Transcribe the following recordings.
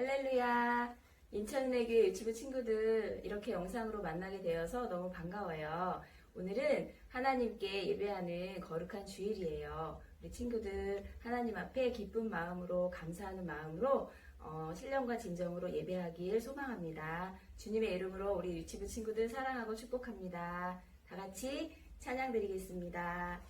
할렐루야. 인천내교회 유치부 친구들 이렇게 영상으로 만나게 되어서 너무 반가워요. 오늘은 하나님께 예배하는 거룩한 주일이에요. 우리 친구들 하나님 앞에 기쁜 마음으로 감사하는 마음으로 신령과 진정으로 예배하길 소망합니다. 주님의 이름으로 우리 유치부 친구들 사랑하고 축복합니다. 다 같이 찬양 드리겠습니다.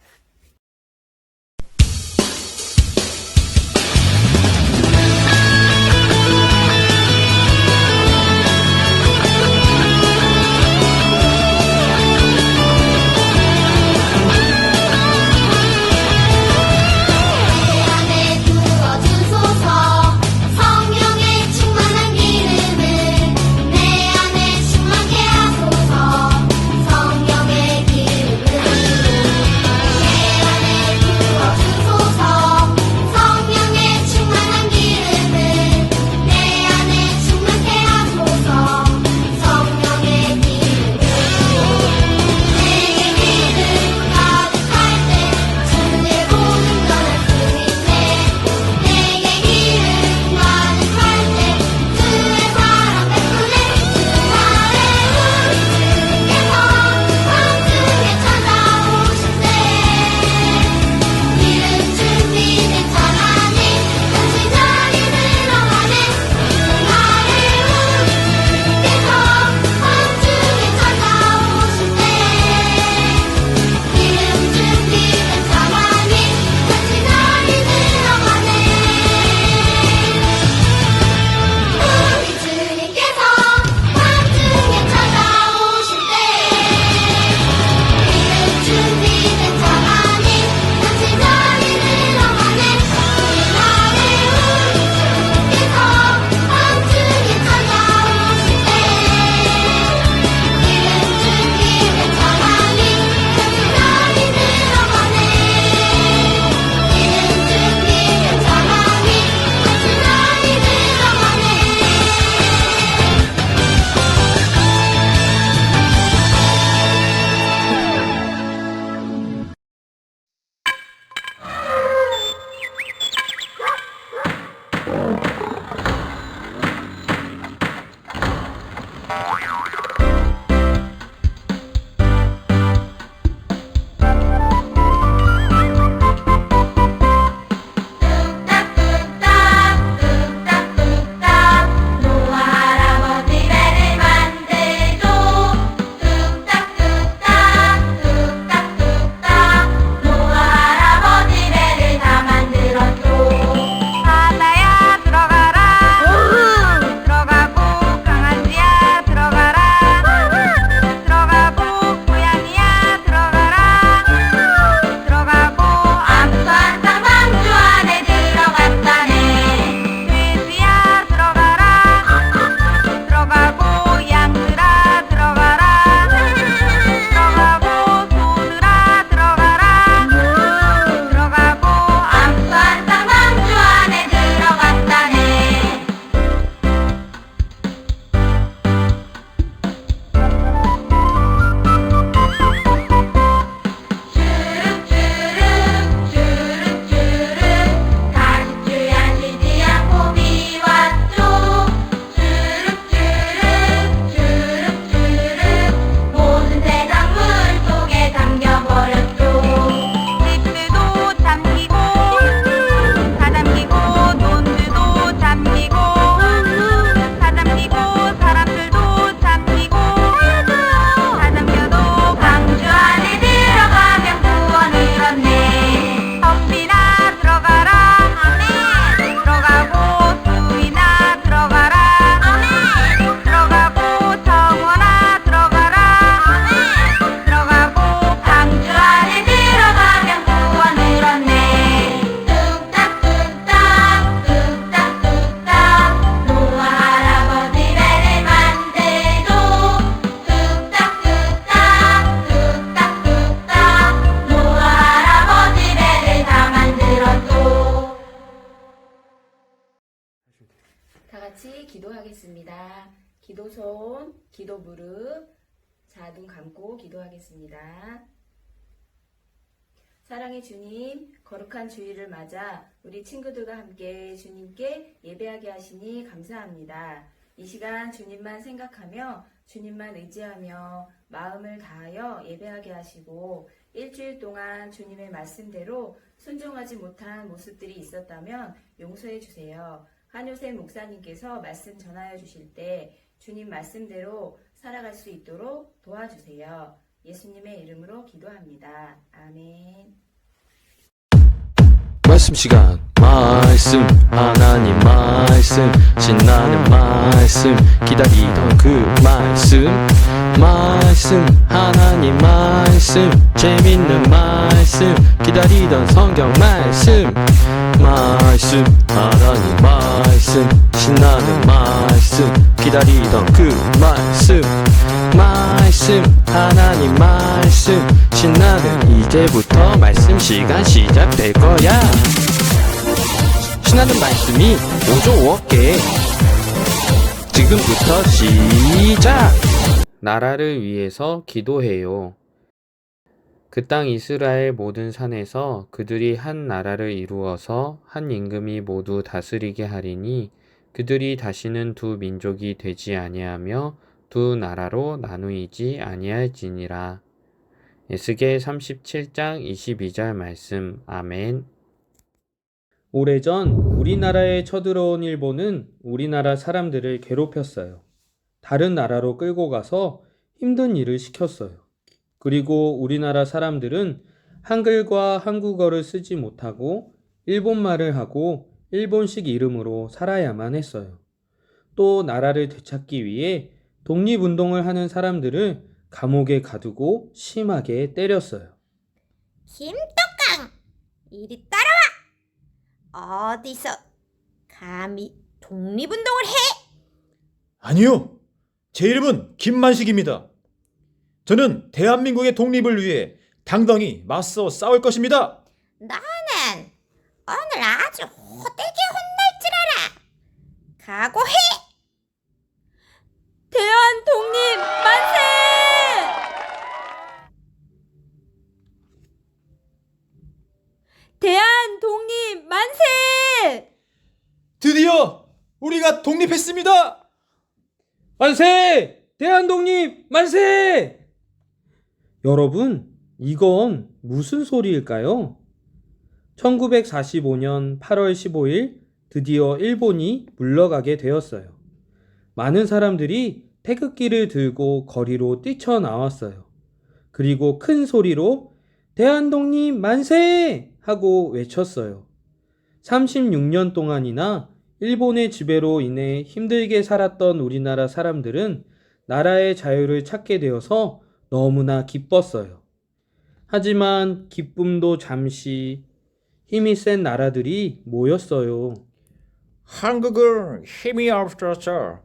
다 같이 기도하겠습니다. 기도 손, 기도 무릎, 자, 눈 감고 기도하겠습니다. 사랑의 주님, 거룩한 주일을 맞아 우리 친구들과 함께 주님께 예배하게 하시니 감사합니다. 이 시간 주님만 생각하며 주님만 의지하며 마음을 다하여 예배하게 하시고 일주일 동안 주님의 말씀대로 순종하지 못한 모습들이 있었다면 용서해 주세요. 한효샘 목사님께서 말씀 전하여 주실 때 주님 말씀대로 살아갈 수 있도록 도와주세요. 예수님의 이름으로 기도합니다. 아멘. 말씀 시간 말씀 하나님 말씀 신나는 말씀 기다리던 그 말씀 하나님 말씀 재밌는 말씀 기다리던 성경 말씀 하나님 말씀 신나는 말씀 기다리던 그 말씀 하나님 말씀 신나는 이제부터 말씀 시간 시작될 거야. 신나는 말씀이 5조 5억개 지금부터 시작. 나라를 위해서 기도해요. 그 땅 이스라엘 모든 산에서 그들이 한 나라를 이루어서 한 임금이 모두 다스리게 하리니 그들이 다시는 두 민족이 되지 아니하며 두 나라로 나누이지 아니할지니라. 에스겔 37장 22절 말씀. 아멘. 오래전 우리나라에 쳐들어온 일본은 우리나라 사람들을 괴롭혔어요. 다른 나라로 끌고 가서 힘든 일을 시켰어요. 그리고 우리나라 사람들은 한글과 한국어를 쓰지 못하고 일본말을 하고 일본식 이름으로 살아야만 했어요. 또 나라를 되찾기 위해 독립운동을 하는 사람들을 감옥에 가두고 심하게 때렸어요. 김떡강! 이리 따라와! 어디서 감히 독립운동을 해? 아니요. 제 이름은 김만식입니다. 저는 대한민국의 독립을 위해 당당히 맞서 싸울 것입니다. 너는 오늘 아주 호되게 혼날 줄 알아. 각오해! 대한 독립 만세! 대한 독립 만세! 드디어 우리가 독립했습니다. 만세! 대한독립 만세! 여러분, 이건 무슨 소리일까요? 1945년 8월 15일 드디어 일본이 물러가게 되었어요. 많은 사람들이 태극기를 들고 거리로 뛰쳐나왔어요. 그리고 큰 소리로 대한독립 만세! 하고 외쳤어요. 36년 동안이나 일본의 지배로 인해 힘들게 살았던 우리나라 사람들은 나라의 자유를 찾게 되어서 너무나 기뻤어요. 하지만 기쁨도 잠시 힘이 센 나라들이 모였어요. 한국은 힘이 없어서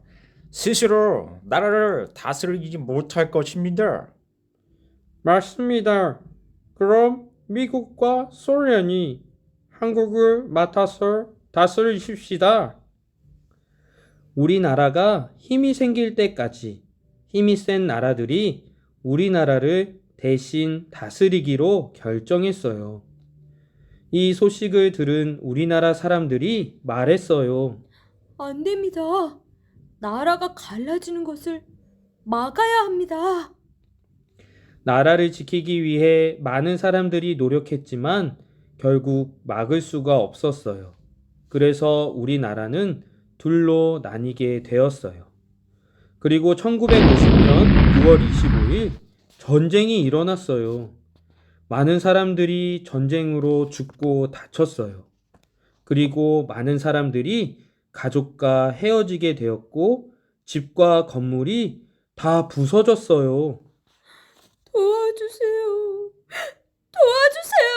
스스로 나라를 다스리지 못할 것입니다. 맞습니다. 그럼 미국과 소련이 한국을 맡아서 다스리십시다. 우리나라가 힘이 생길 때까지 힘이 센 나라들이 우리나라를 대신 다스리기로 결정했어요. 이 소식을 들은 우리나라 사람들이 말했어요. 안 됩니다. 나라가 갈라지는 것을 막아야 합니다. 나라를 지키기 위해 많은 사람들이 노력했지만 결국 막을 수가 없었어요. 그래서 우리나라는 둘로 나뉘게 되었어요. 그리고 1950년 9월 25일 전쟁이 일어났어요. 많은 사람들이 전쟁으로 죽고 다쳤어요. 그리고 많은 사람들이 가족과 헤어지게 되었고 집과 건물이 다 부서졌어요. 도와주세요. 도와주세요.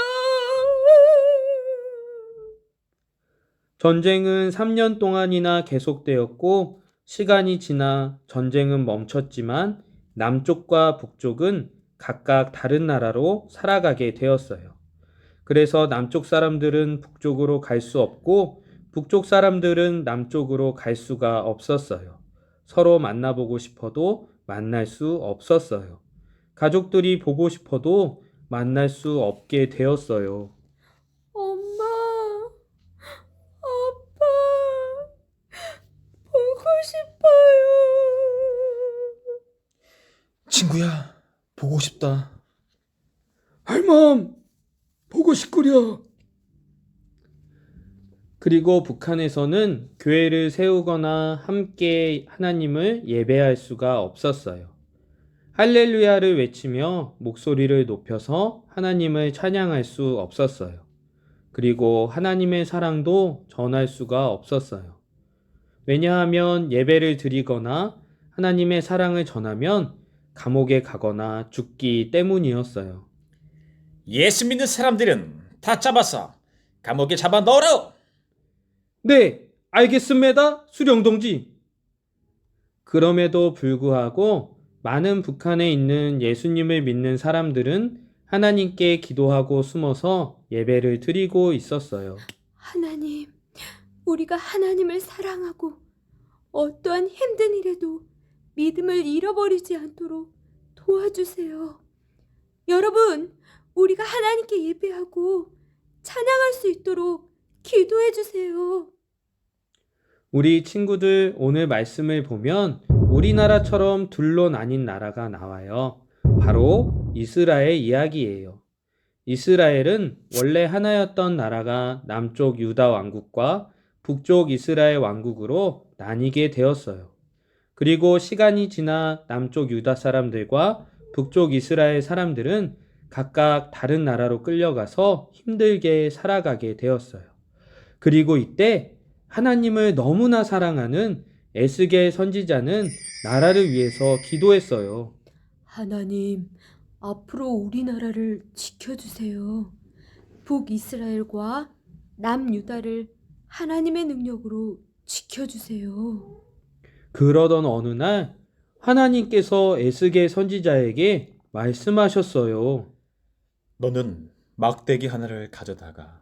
전쟁은 3년 동안이나 계속되었고 시간이 지나 전쟁은 멈췄지만 남쪽과 북쪽은 각각 다른 나라로 살아가게 되었어요. 그래서 남쪽 사람들은 북쪽으로 갈 수 없고 북쪽 사람들은 남쪽으로 갈 수가 없었어요. 서로 만나보고 싶어도 만날 수 없었어요. 가족들이 보고 싶어도 만날 수 없게 되었어요. 엄마, 아빠, 보고 싶어요. 친구야, 보고 싶다. 할멈, 보고 싶구려. 그리고 북한에서는 교회를 세우거나 함께 하나님을 예배할 수가 없었어요. 할렐루야를 외치며 목소리를 높여서 하나님을 찬양할 수 없었어요. 그리고 하나님의 사랑도 전할 수가 없었어요. 왜냐하면 예배를 드리거나 하나님의 사랑을 전하면 감옥에 가거나 죽기 때문이었어요. 예수 믿는 사람들은 다 잡아서 감옥에 잡아 넣으라. 네, 알겠습니다, 수령동지. 그럼에도 불구하고 많은 북한에 있는 예수님을 믿는 사람들은 하나님께 기도하고 숨어서 예배를 드리고 있었어요. 하나님, 우리가 하나님을 사랑하고 어떠한 힘든 일에도 믿음을 잃어버리지 않도록 도와주세요. 여러분, 우리가 하나님께 예배하고 찬양할 수 있도록 기도해 주세요. 우리 친구들 오늘 말씀을 보면 우리나라처럼 둘로 나뉜 나라가 나와요. 바로 이스라엘 이야기예요. 이스라엘은 원래 하나였던 나라가 남쪽 유다 왕국과 북쪽 이스라엘 왕국으로 나뉘게 되었어요. 그리고 시간이 지나 남쪽 유다 사람들과 북쪽 이스라엘 사람들은 각각 다른 나라로 끌려가서 힘들게 살아가게 되었어요. 그리고 이때 하나님을 너무나 사랑하는 에스겔 선지자는 나라를 위해서 기도했어요. 하나님, 앞으로 우리나라를 지켜주세요. 북이스라엘과 남유다를 하나님의 능력으로 지켜주세요. 그러던 어느 날 하나님께서 에스겔 선지자에게 말씀하셨어요. 너는 막대기 하나를 가져다가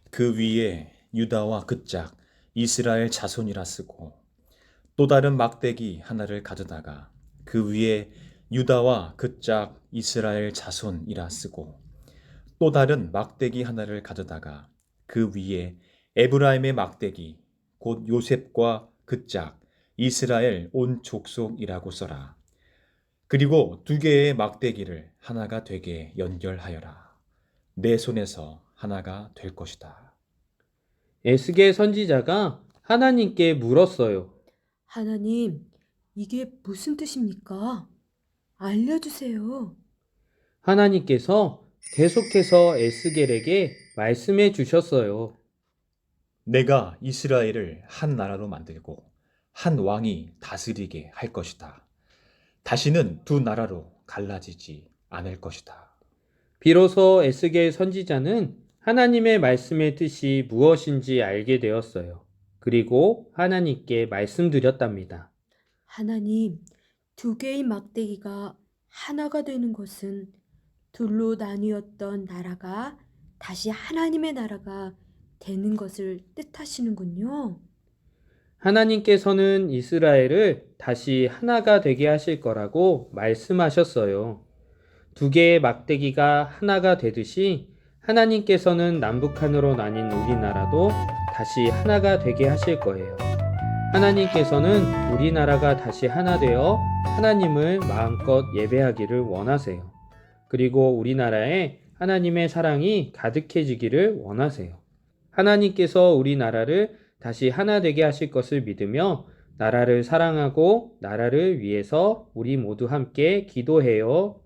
그 위에 유다와 그짝 이스라엘 자손이라 쓰고 또 다른 막대기 하나를 가져다가 그 위에 유다와 그짝 이스라엘 자손이라 쓰고 또 다른 막대기 하나를 가져다가 그 위에 에브라임의 막대기 곧 요셉과 그짝 이스라엘 온 족속이라고 써라. 그리고 두 개의 막대기를 하나가 되게 연결하여라. 내 손에서 하나가 될 것이다. 에스겔 선지자가 하나님께 물었어요. 하나님, 이게 무슨 뜻입니까? 알려주세요. 하나님께서 계속해서 에스겔에게 말씀해 주셨어요. 내가 이스라엘을 한 나라로 만들고 한 왕이 다스리게 할 것이다. 다시는 두 나라로 갈라지지 않을 것이다. 비로소 에스겔 선지자는 하나님의 말씀의 뜻이 무엇인지 알게 되었어요. 그리고 하나님께 말씀드렸답니다. 하나님, 두 개의 막대기가 하나가 되는 것은 둘로 나뉘었던 나라가 다시 하나님의 나라가 되는 것을 뜻하시는군요. 하나님께서는 이스라엘을 다시 하나가 되게 하실 거라고 말씀하셨어요. 두 개의 막대기가 하나가 되듯이 하나님께서는 남북한으로 나뉜 우리나라도 다시 하나가 되게 하실 거예요. 하나님께서는 우리나라가 다시 하나 되어 하나님을 마음껏 예배하기를 원하세요. 그리고 우리나라에 하나님의 사랑이 가득해지기를 원하세요. 하나님께서 우리나라를 다시 하나 되게 하실 것을 믿으며 나라를 사랑하고 나라를 위해서 우리 모두 함께 기도해요.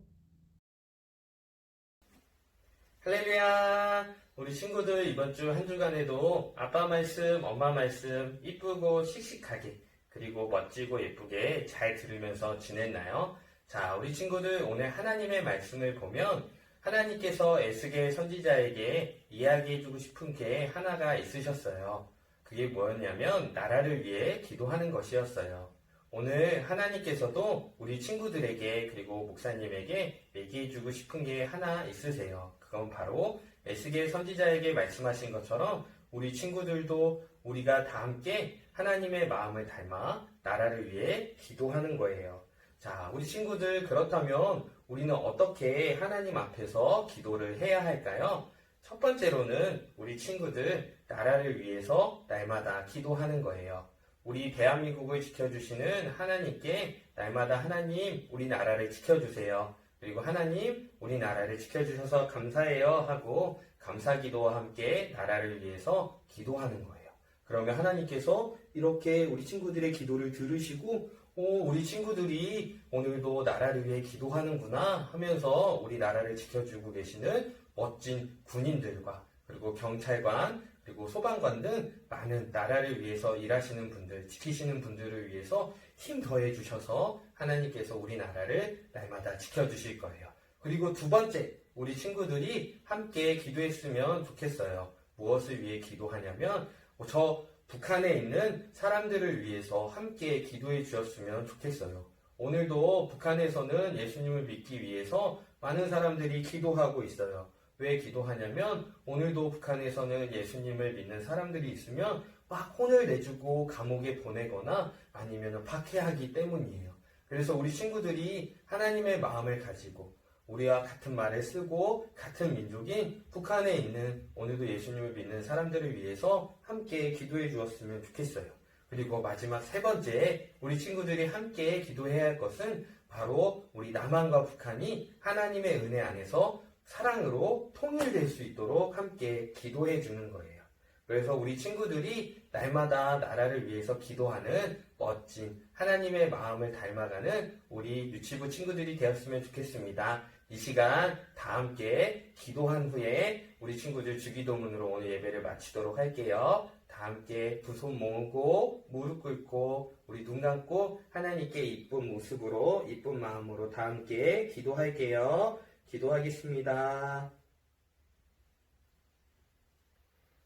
할렐루야! 우리 친구들 이번 주 한 주간에도 아빠 말씀, 엄마 말씀 이쁘고 씩씩하게 그리고 멋지고 예쁘게 잘 들으면서 지냈나요? 자, 우리 친구들 오늘 하나님의 말씀을 보면 하나님께서 에스겔 선지자에게 이야기해주고 싶은 게 하나가 있으셨어요. 그게 뭐였냐면 나라를 위해 기도하는 것이었어요. 오늘 하나님께서도 우리 친구들에게 그리고 목사님에게 얘기해주고 싶은 게 하나 있으세요. 그건 바로 에스겔 선지자에게 말씀하신 것처럼 우리 친구들도 우리가 다 함께 하나님의 마음을 닮아 나라를 위해 기도하는 거예요. 자, 우리 친구들 그렇다면 우리는 어떻게 하나님 앞에서 기도를 해야 할까요? 첫 번째로는 우리 친구들 나라를 위해서 날마다 기도하는 거예요. 우리 대한민국을 지켜주시는 하나님께 날마다 하나님 우리 나라를 지켜주세요. 그리고 하나님 우리 나라를 지켜주셔서 감사해요 하고 감사기도와 함께 나라를 위해서 기도하는 거예요. 그러면 하나님께서 이렇게 우리 친구들의 기도를 들으시고 우리 친구들이 오늘도 나라를 위해 기도하는구나 하면서 우리 나라를 지켜주고 계시는 멋진 군인들과 그리고 경찰관 그리고 소방관 등 많은 나라를 위해서 일하시는 분들, 지키시는 분들을 위해서 힘 더해 주셔서 하나님께서 우리 나라를 날마다 지켜주실 거예요. 그리고 두 번째, 우리 친구들이 함께 기도했으면 좋겠어요. 무엇을 위해 기도하냐면 저 북한에 있는 사람들을 위해서 함께 기도해 주셨으면 좋겠어요. 오늘도 북한에서는 예수님을 믿기 위해서 많은 사람들이 기도하고 있어요. 왜 기도하냐면 오늘도 북한에서는 예수님을 믿는 사람들이 있으면 막 혼을 내주고 감옥에 보내거나 아니면 박해하기 때문이에요. 그래서 우리 친구들이 하나님의 마음을 가지고 우리와 같은 말을 쓰고 같은 민족인 북한에 있는 오늘도 예수님을 믿는 사람들을 위해서 함께 기도해 주었으면 좋겠어요. 그리고 마지막 세 번째, 우리 친구들이 함께 기도해야 할 것은 바로 우리 남한과 북한이 하나님의 은혜 안에서 사랑으로 통일될 수 있도록 함께 기도해 주는 거예요. 그래서 우리 친구들이 날마다 나라를 위해서 기도하는 멋진 하나님의 마음을 닮아가는 우리 유치부 친구들이 되었으면 좋겠습니다. 이 시간 다 함께 기도한 후에 우리 친구들 주기도문으로 오늘 예배를 마치도록 할게요. 다 함께 두 손 모으고 무릎 꿇고 우리 눈 감고 하나님께 이쁜 모습으로 이쁜 마음으로 다 함께 기도할게요. 기도하겠습니다.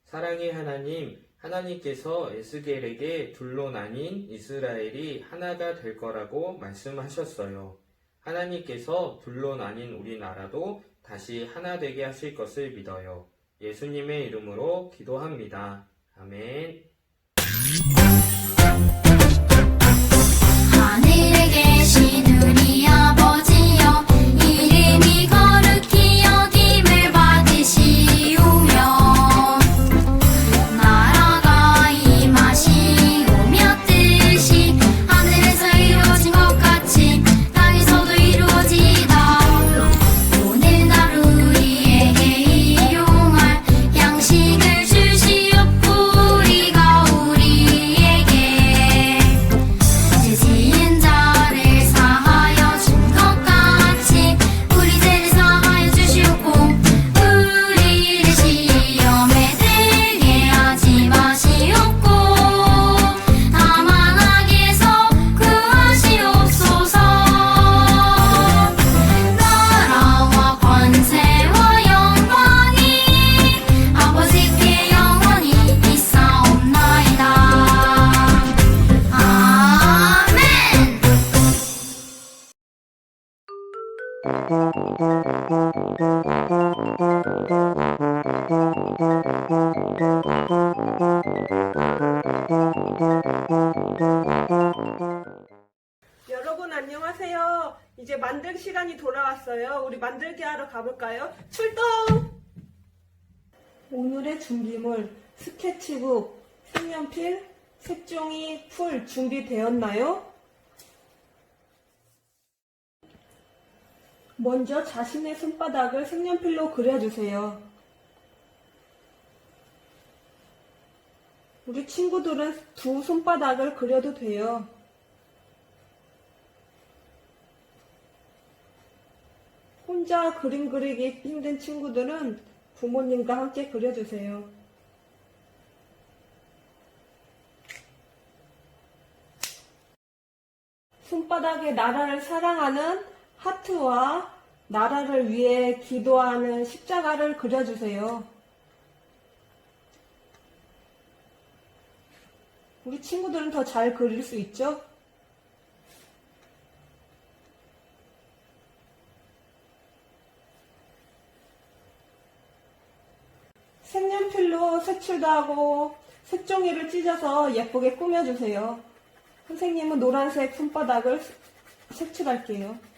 사랑의 하나님, 하나님께서 에스겔에게 둘로 나뉜 이스라엘이 하나가 될 거라고 말씀하셨어요. 하나님께서 둘로 나뉜 우리나라도 다시 하나 되게 하실 것을 믿어요. 예수님의 이름으로 기도합니다. 아멘. 하늘에 계신 우리 아버지여 이름이 거룩히 여김을 받으시오며 나라가 임하시오며 뜻이 하늘에서 이루어진 것 같이 땅에서도 이루어지이다. 오늘 하루 우리에게 일용할 양식을 주시옵고 우리가 우리에게 죄 지은 자를 사하여 준 것 같이 우리 죄를 사하여 주시옵고 우리를 시험에 들게 하지 마시옵고 다만 악에서 구하시옵소서. 나라와 권세와 영광이 아버지께 영원히 있사옵나이다. 아멘. 여러분 안녕하세요. 이제 만들기 시간이 돌아왔어요. 우리 만들기 하러 가볼까요? 출동! 오늘의 준비물 스케치북, 색연필, 색종이, 풀 준비되었나요? 먼저 자신의 손바닥을 색연필로 그려주세요. 우리 친구들은 두 손바닥을 그려도 돼요. 혼자 그림 그리기 힘든 친구들은 부모님과 함께 그려주세요. 손바닥에 나라를 사랑하는 하트와 나라를 위해 기도하는 십자가를 그려주세요. 우리 친구들은 더 잘 그릴 수 있죠? 색연필로 색칠도 하고 색종이를 찢어서 예쁘게 꾸며주세요. 선생님은 노란색 손바닥을 색칠할게요.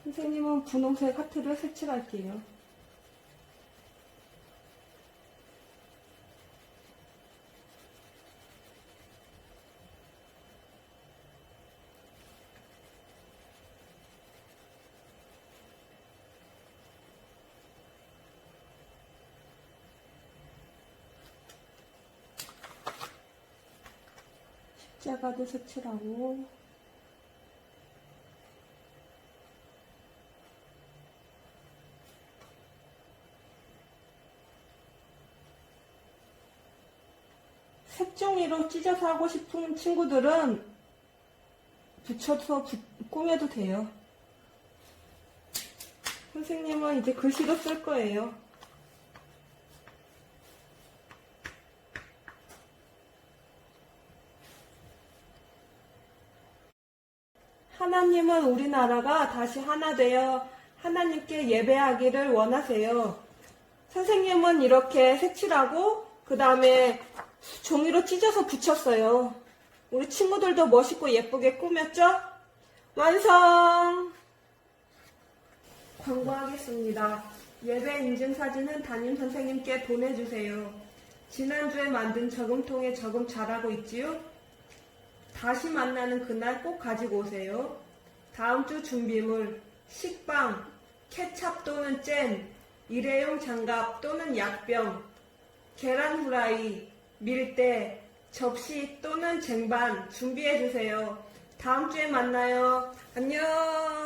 선생님은 분홍색 하트를 색칠할게요. 십자가도 색칠하고 색종이로 찢어서 하고 싶은 친구들은 붙여서 꾸며도 돼요. 선생님은 이제 글씨로 쓸 거예요. 하나님은 우리나라가 다시 하나 되어 하나님께 예배하기를 원하세요. 선생님은 이렇게 색칠하고 그 다음에 종이로 찢어서 붙였어요. 우리 친구들도 멋있고 예쁘게 꾸몄죠? 완성! 광고하겠습니다. 예배 인증사진은 담임 선생님께 보내주세요. 지난주에 만든 저금통에 저금 잘하고 있지요? 다시 만나는 그날 꼭 가지고 오세요. 다음 주 준비물, 식빵, 케찹 또는 잼, 일회용 장갑 또는 약병, 계란 후라이, 밀대, 접시 또는 쟁반 준비해주세요. 다음 주에 만나요. 안녕!